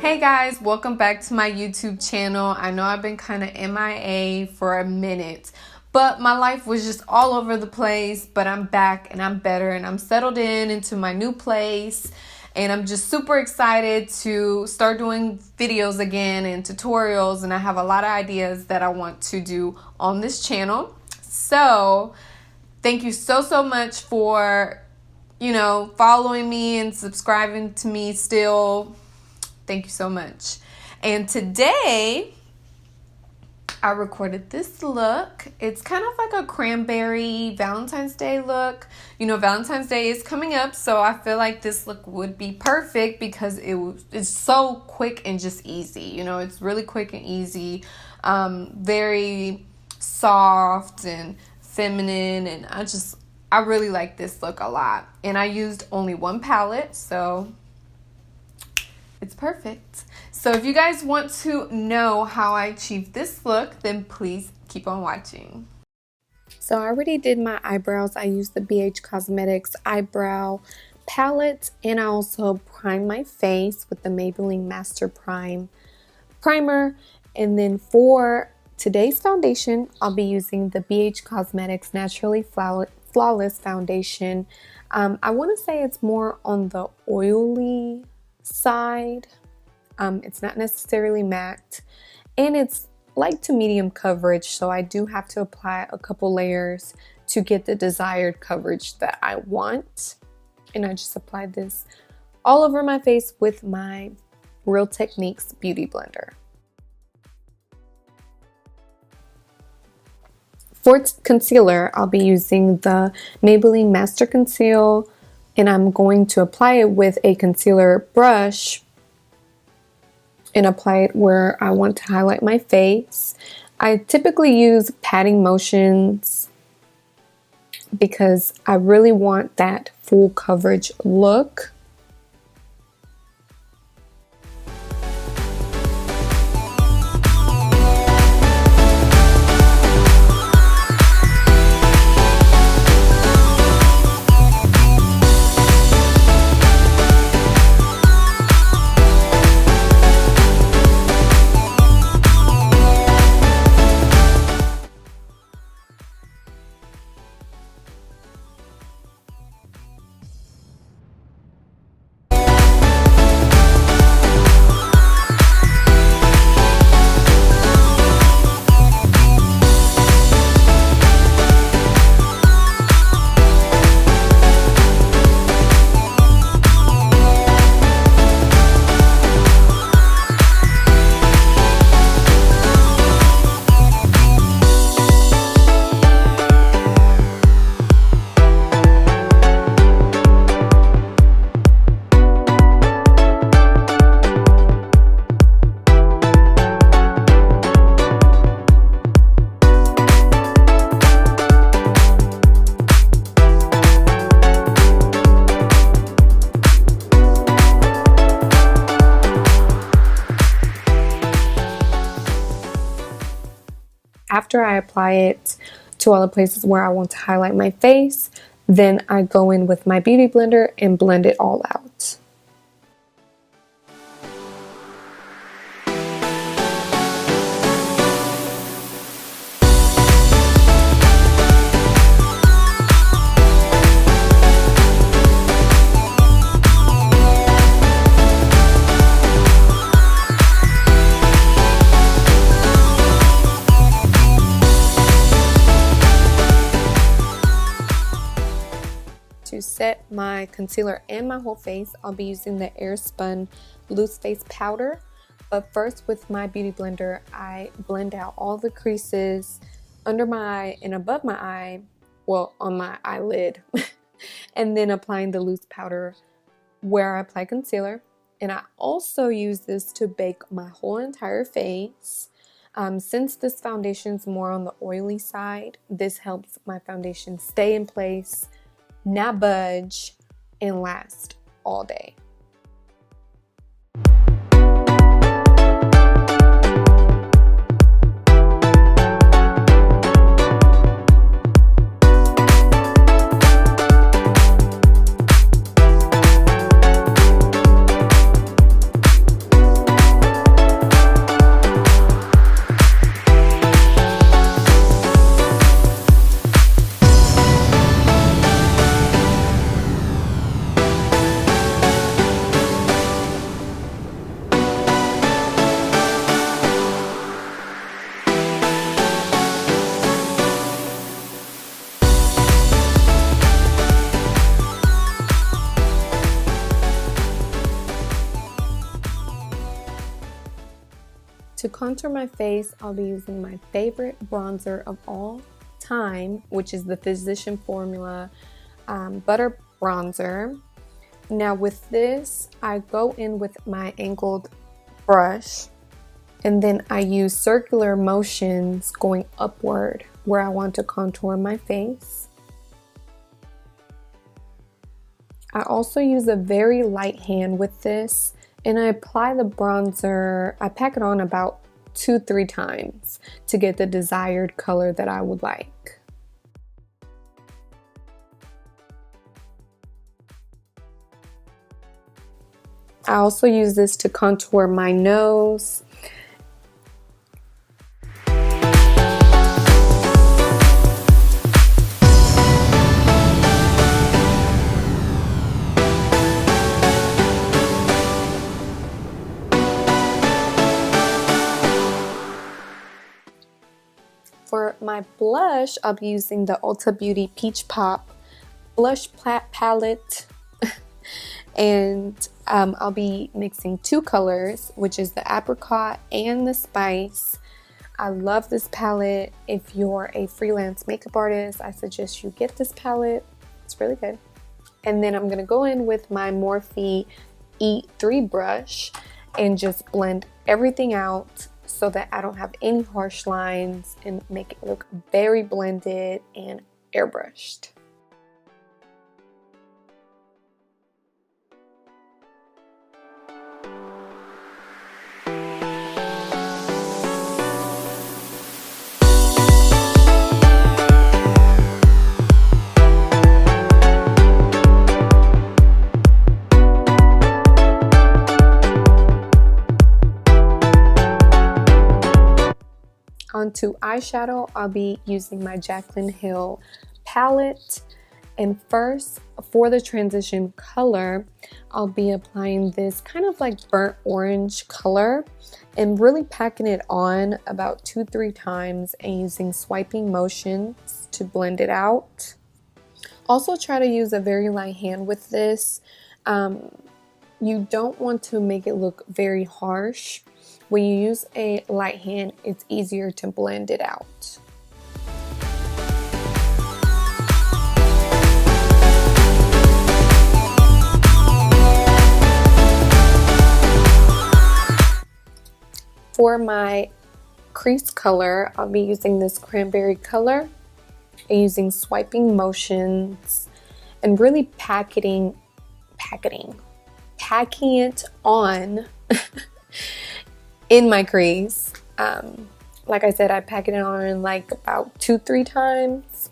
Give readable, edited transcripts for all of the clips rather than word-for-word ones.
Hey guys, welcome back to my YouTube channel. I know I've been kind of MIA for a minute, but my life was just all over the place, but I'm back and I'm better and I'm settled into my new place, and I'm just super excited to start doing videos again and tutorials, and I have a lot of ideas that I want to do on this channel. So thank you so much for following me and subscribing to me still. Thank you so much. And today I recorded this look. It's kind of like a cranberry Valentine's Day look. Valentine's Day is coming up, so I feel like this look would be perfect because it's so quick and just easy. It's really quick and easy, very soft and feminine, and I really like this look a lot. And I used only one palette, so it's perfect. So if you guys want to know how I achieved this look, then please keep on watching. So I already did my eyebrows. I used the BH Cosmetics eyebrow palette, and I also primed my face with the Maybelline Master Primer. And then for today's foundation, I'll be using the BH Cosmetics Naturally Flawless Foundation. I want to say it's more on the oily side. It's not necessarily matte, and it's light to medium coverage, so I do have to apply a couple layers to get the desired coverage that I want. And I just applied this all over my face with my Real Techniques Beauty Blender. For concealer, I'll be using the Maybelline Master Conceal, and I'm going to apply it with a concealer brush and apply it where I want to highlight my face. I typically use patting motions because I really want that full coverage look. After I apply it to all the places where I want to highlight my face, then I go in with my beauty blender and blend it all out. To set my concealer and my whole face, I'll be using the Airspun Loose Face Powder. But first, with my beauty blender, I blend out all the creases under my eye and above my eye, well, on my eyelid, and then applying the loose powder where I apply concealer. And I also use this to bake my whole entire face. Since this foundation is more on the oily side, this helps my foundation stay in place, not budge, and last all day. to contour my face, I'll be using my favorite bronzer of all time, which is the Physician Formula Butter Bronzer. Now with this, I go in with my angled brush, and then I use circular motions going upward where I want to contour my face. I also use a very light hand with this, and I apply the bronzer, I pack it on about 2-3 times to get the desired color that I would like. I also use this to contour my nose. For my blush, I'll be using the Ulta Beauty Peach Pop blush palette. And I'll be mixing 2 colors, which is the apricot and the spice. I love this palette. If you're a freelance makeup artist, I suggest you get this palette. It's really good. And then I'm gonna go in with my Morphe E3 brush and just blend everything out so that I don't have any harsh lines and make it look very blended and airbrushed. Onto eyeshadow, I'll be using my Jaclyn Hill palette. And first, for the transition color, I'll be applying this kind of like burnt orange color and really packing it on about 2-3 times and using swiping motions to blend it out. Also try to use a very light hand with this. You don't want to make it look very harsh. When you use a light hand, it's easier to blend it out. For my crease color, I'll be using this cranberry color and using swiping motions and really packing it on in my crease. Like I said, I pack it on like about 2-3 times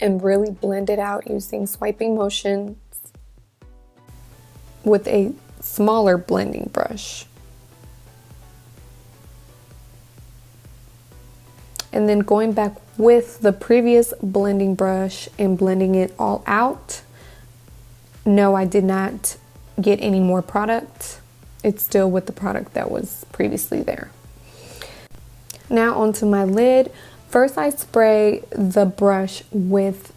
and really blend it out using swiping motions with a smaller blending brush. And then going back with the previous blending brush and blending it all out. No, I did not get any more product. It's still with the product that was previously there. Now onto my lid. First, I spray the brush with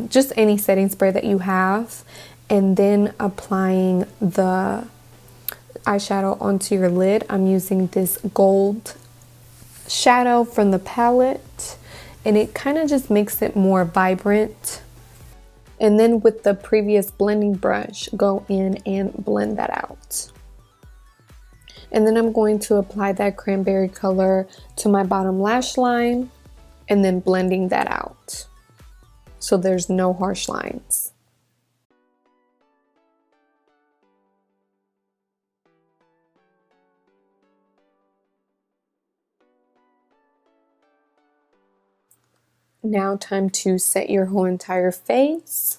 just any setting spray that you have, and then applying the eyeshadow onto your lid. I'm using this gold shadow from the palette, and it kind of just makes it more vibrant. And then with the previous blending brush, go in and blend that out. And then I'm going to apply that cranberry color to my bottom lash line and then blending that out so there's no harsh lines. Now time to set your whole entire face.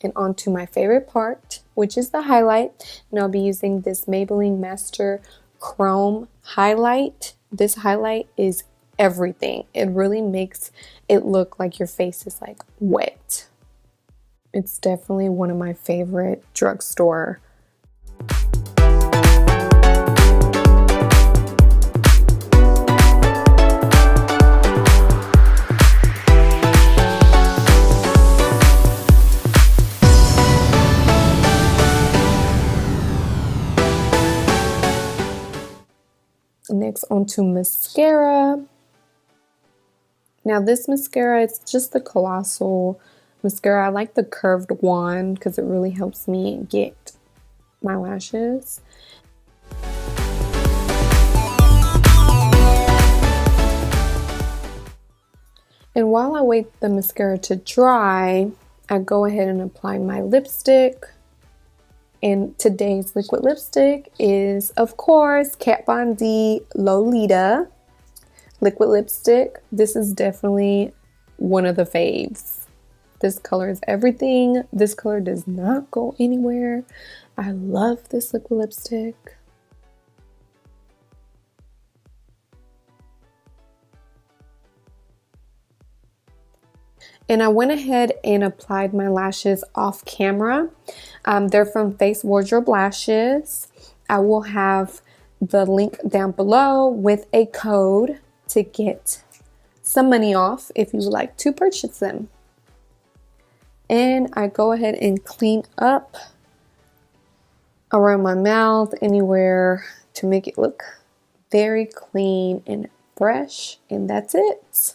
And onto my favorite part, which is the highlight. And I'll be using this Maybelline Master Chrome highlight. This highlight is everything. It really makes it look like your face is like wet. It's definitely one of my favorite drugstore. next onto mascara. Now this mascara, it's just the Colossal mascara. I like the curved wand because it really helps me get my lashes. And while I wait the mascara to dry, I go ahead and apply my lipstick. And today's liquid lipstick is, of course, Kat Von D Lolita liquid lipstick. This is definitely one of the faves. This color is everything. This color does not go anywhere. I love this liquid lipstick. And I went ahead and applied my lashes off camera. They're from Facewardrobe lashes. I will have the link down below with a code to get some money off if you would like to purchase them. And I go ahead and clean up around my mouth, anywhere, to make it look very clean and fresh. And that's it.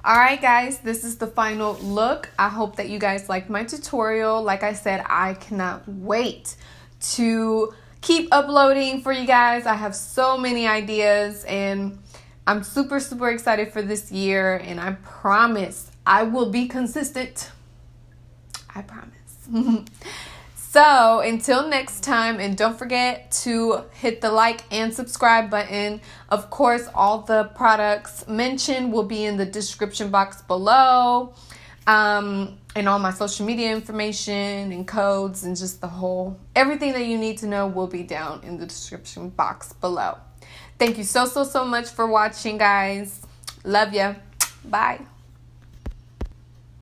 Alright guys, this is the final look. I hope that you guys liked my tutorial. Like I said, I cannot wait to keep uploading for you guys. I have so many ideas and I'm super excited for this year, and I promise I will be consistent. I promise. So until next time, and don't forget to hit the like and subscribe button. Of course, all the products mentioned will be in the description box below, and all my social media information and codes and just the whole everything that you need to know will be down in the description box below. Thank you so much for watching, guys. Love ya. Bye.